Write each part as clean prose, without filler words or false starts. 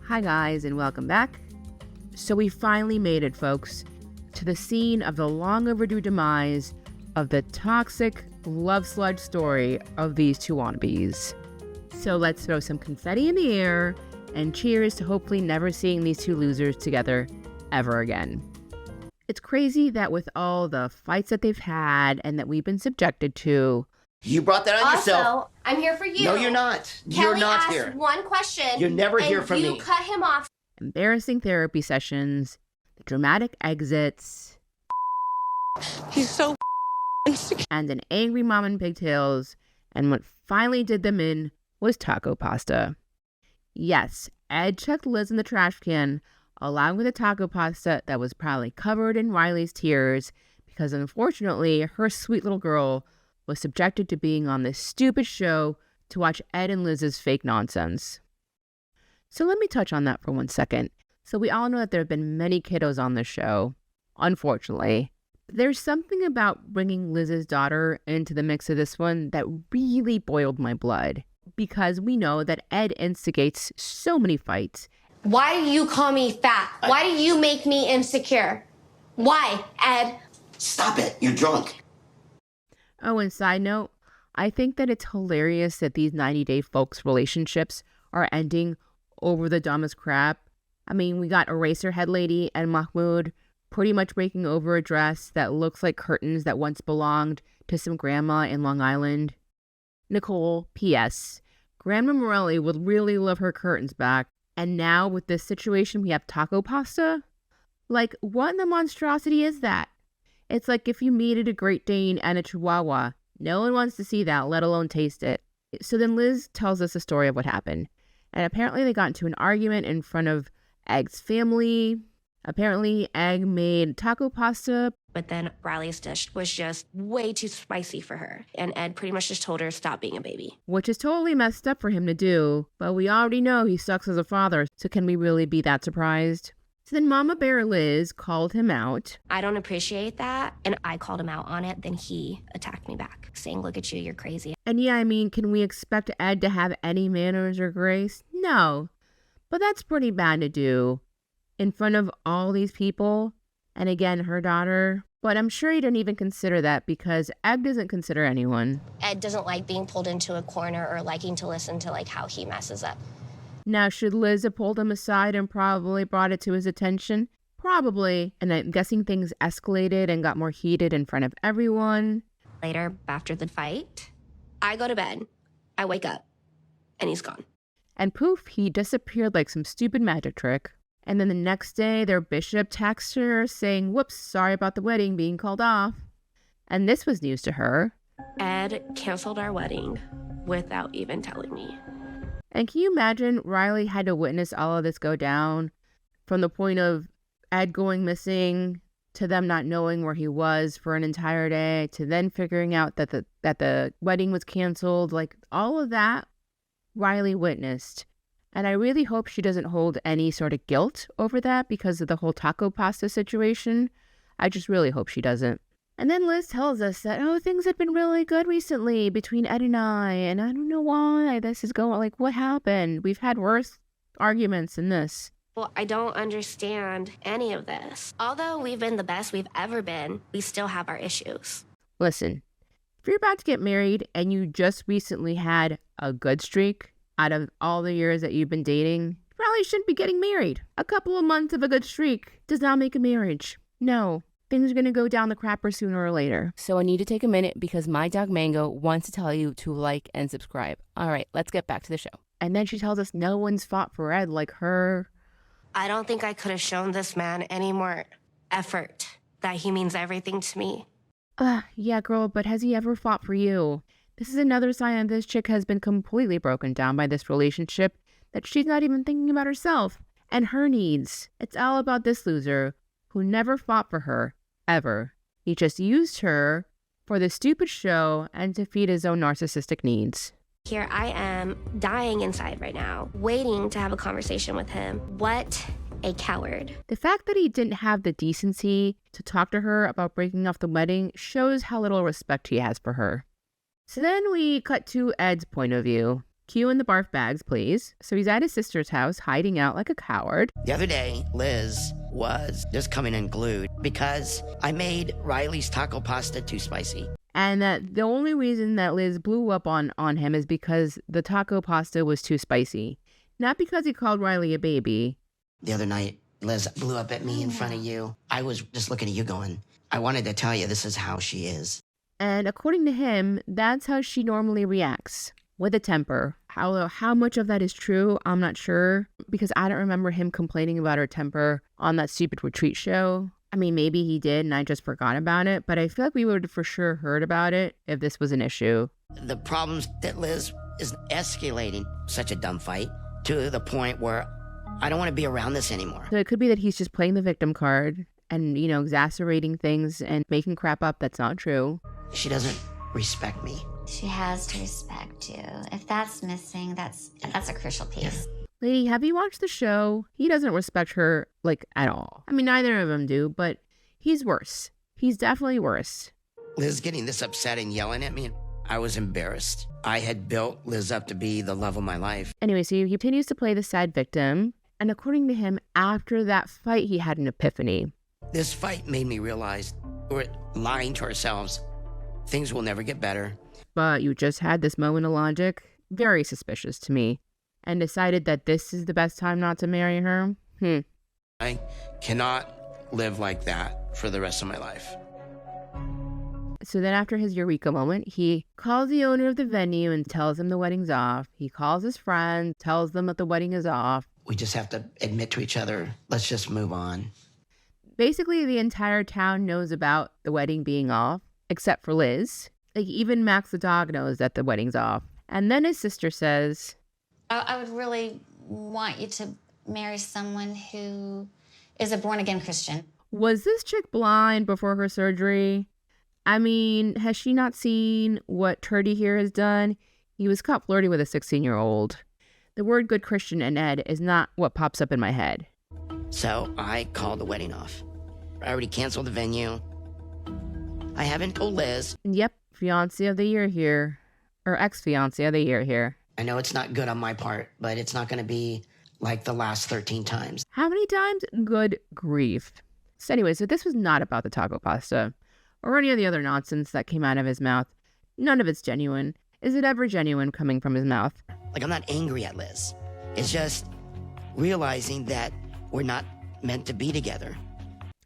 Hi guys, and welcome back. So we finally made it, folks, to the scene of the long overdue demise of the toxic love sludge story of these two wannabes. So let's throw some confetti in the air and cheers to hopefully never seeing these two losers together ever again. It's crazy that with all the fights that they've had and that we've been subjected to. You brought that on yourself. Also, I'm here for you. No, you're not. You're Kelly not asked here. one question. You're never here for me. You cut him off. Embarrassing therapy sessions, the dramatic exits. He's so insecure. And an angry mom in pigtails. And what finally did them in was taco pasta. Yes, Ed chucked Liz in the trash can, along with the taco pasta that was probably covered in Riley's tears, because unfortunately, her sweet little girl was subjected to being on this stupid show to watch Ed and Liz's fake nonsense. So let me touch on that for 1 second. So we all know that there have been many kiddos on this show, unfortunately. There's something about bringing Liz's daughter into the mix of this one that really boiled my blood, because we know that Ed instigates so many fights. Why do you call me fat? Why do you make me insecure? Why, Ed? Stop it. You're drunk. Oh, and side note, I think that it's hilarious that these 90-Day folks relationships are ending over the dumbest crap. I mean, we got Eraserhead Lady and Mahmoud pretty much breaking over a dress that looks like curtains that once belonged to some grandma in Long Island. Nicole, P.S. Grandma Morelli would really love her curtains back. And now with this situation, we have taco pasta? Like, what in the monstrosity is that? It's like if you meted a Great Dane and a Chihuahua. No one wants to see that, let alone taste it. So then Liz tells us the story of what happened. And apparently they got into an argument in front of Egg's family. Apparently Egg made taco pasta. But then Riley's dish was just way too spicy for her. And Ed pretty much just told her, stop being a baby. Which is totally messed up for him to do. But we already know he sucks as a father. So can we really be that surprised? So then Mama Bear Liz called him out. I don't appreciate that. And I called him out on it. Then he attacked me back, saying, look at you, you're crazy. And yeah, I mean, can we expect Ed to have any manners or grace? No. But that's pretty bad to do in front of all these people. And again, her daughter. But I'm sure he didn't even consider that because Ed doesn't consider anyone. Ed doesn't like being pulled into a corner or liking to listen to like how he messes up. Now, should Liz have pulled him aside and probably brought it to his attention? Probably. And I'm guessing things escalated and got more heated in front of everyone. Later, after the fight, I go to bed. I wake up, and he's gone. And poof, he disappeared like some stupid magic trick. And then the next day, their bishop texts her saying, whoops, sorry about the wedding being called off. And this was news to her. Ed canceled our wedding without even telling me. And can you imagine Riley had to witness all of this go down from the point of Ed going missing to them not knowing where he was for an entire day to then figuring out that the wedding was canceled. Like all of that Riley witnessed. And I really hope she doesn't hold any sort of guilt over that because of the whole taco pasta situation. I just really hope she doesn't. And then Liz tells us that, things had been really good recently between Ed and I don't know why this is going, like, what happened? We've had worse arguments than this. Well, I don't understand any of this. Although we've been the best we've ever been, we still have our issues. Listen, if you're about to get married and you just recently had a good streak out of all the years that you've been dating, you probably shouldn't be getting married. A couple of months of a good streak does not make a marriage. No. Things are going to go down the crapper sooner or later. So I need to take a minute because my dog Mango wants to tell you to like and subscribe. All right, let's get back to the show. And then she tells us no one's fought for Ed like her. I don't think I could have shown this man any more effort, that he means everything to me. Yeah, girl, but has he ever fought for you? This is another sign that this chick has been completely broken down by this relationship, that she's not even thinking about herself and her needs. It's all about this loser who never fought for her. Ever. He just used her for the stupid show and to feed his own narcissistic needs. Here I am, dying inside right now, waiting to have a conversation with him. What a coward. The fact that he didn't have the decency to talk to her about breaking off the wedding shows how little respect he has for her. So then we cut to Ed's point of view. Cue in the barf bags, please. So he's at his sister's house, hiding out like a coward. The other day, Liz was just coming in glued because I made Riley's taco pasta too spicy. And that the only reason that Liz blew up on him is because the taco pasta was too spicy. Not because he called Riley a baby. The other night, Liz blew up at me in front of you. I was just looking at you going, I wanted to tell you this is how she is. And according to him, that's how she normally reacts, with a temper. How much of that is true, I'm not sure, because I don't remember him complaining about her temper on that stupid retreat show. I mean, maybe he did and I just forgot about it, but I feel like we would have for sure heard about it if this was an issue. The problems that Liz is escalating, such a dumb fight, to the point where I don't want to be around this anymore. So it could be that he's just playing the victim card and, exacerbating things and making crap up that's not true. She doesn't respect me. She has to respect you. If that's missing, that's a crucial piece. Lady, have you watched the show? He doesn't respect her, at all. I mean, neither of them do, but he's worse. He's definitely worse. Liz getting this upset and yelling at me, I was embarrassed. I had built Liz up to be the love of my life. Anyway, so he continues to play the sad victim. And according to him, after that fight, he had an epiphany. This fight made me realize we're lying to ourselves. Things will never get better. But you just had this moment of logic, very suspicious to me, and decided that this is the best time not to marry her? I cannot live like that for the rest of my life. So then after his eureka moment, he calls the owner of the venue and tells him the wedding's off. He calls his friend, tells them that the wedding is off. We just have to admit to each other, let's just move on. Basically, the entire town knows about the wedding being off, except for Liz. Even Max the dog knows that the wedding's off. And then his sister says, I would really want you to marry someone who is a born-again Christian. Was this chick blind before her surgery? I mean, has she not seen what Turdy here has done? He was caught flirting with a 16-year-old. The word good Christian and Ed is not what pops up in my head. So I called the wedding off. I already canceled the venue. I haven't told Liz. Yep, fiance of the year here. Or ex-fiance of the year here. I know it's not good on my part, but it's not going to be like the last 13 times. How many times? Good grief. So anyway, so this was not about the taco pasta or any of the other nonsense that came out of his mouth. None of it's genuine. Is it ever genuine coming from his mouth? I'm not angry at Liz. It's just realizing that we're not meant to be together.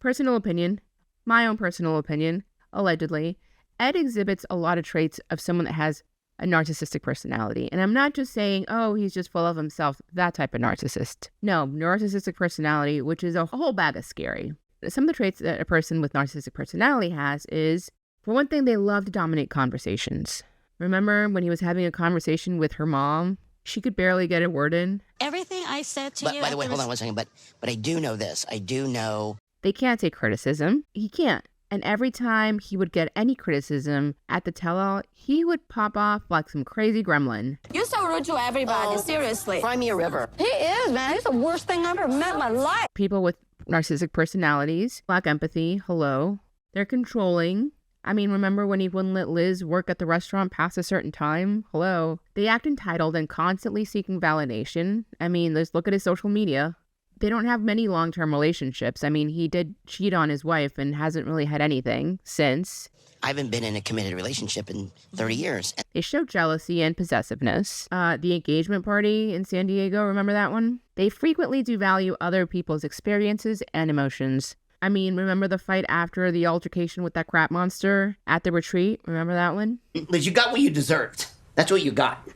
Personal opinion. My own personal opinion. Allegedly. Ed exhibits a lot of traits of someone that has a narcissistic personality. And I'm not just saying, oh, he's just full of himself, that type of narcissist. No, narcissistic personality, which is a whole bag of scary. Some of the traits that a person with narcissistic personality has is, for one thing, they love to dominate conversations. Remember when he was having a conversation with her mom? She could barely get a word in. Everything I said to But you. by the way, hold on one second. But I do know this. I do know. They can't take criticism. He can't. And every time he would get any criticism at the tell-all, he would pop off like some crazy gremlin. You're so rude to everybody, seriously. Cry me a river. He is, man. He's the worst thing I've ever met in my life. People with narcissistic personalities lack empathy. Hello. They're controlling. I mean, remember when he wouldn't let Liz work at the restaurant past a certain time? Hello. They act entitled and constantly seeking validation. I mean, let's look at his social media. They don't have many long-term relationships. I mean, he did cheat on his wife and hasn't really had anything since. I haven't been in a committed relationship in 30 years. They show jealousy and possessiveness. The engagement party in San Diego, remember that one? They frequently devalue other people's experiences and emotions. I mean, remember the fight after the altercation with that crap monster at the retreat? Remember that one? Liz, you got what you deserved. That's what you got.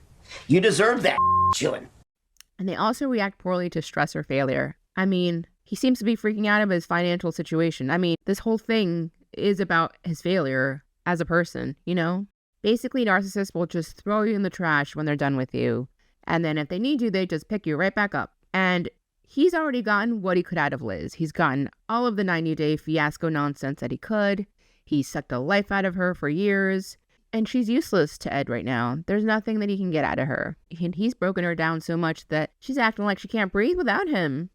You deserve that chilling. And they also react poorly to stress or failure. I mean, he seems to be freaking out about his financial situation. I mean, this whole thing is about his failure as a person, you know? Basically, narcissists will just throw you in the trash when they're done with you. And then if they need you, they just pick you right back up. And he's already gotten what he could out of Liz. He's gotten all of the 90-day fiasco nonsense that he could. He sucked the life out of her for years. And she's useless to Ed right now. There's nothing that he can get out of her. And he's broken her down so much that she's acting like she can't breathe without him.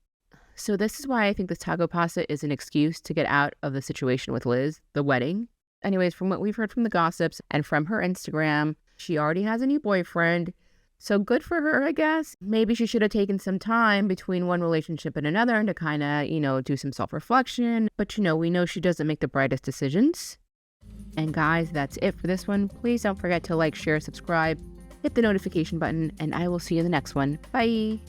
So this is why I think this taco pasta is an excuse to get out of the situation with Liz, the wedding. Anyways, from what we've heard from the gossips and from her Instagram, she already has a new boyfriend. So good for her, I guess. Maybe she should have taken some time between one relationship and another to kind of, do some self-reflection. But, we know she doesn't make the brightest decisions. And guys, that's it for this one. Please don't forget to like, share, subscribe, hit the notification button, and I will see you in the next one. Bye.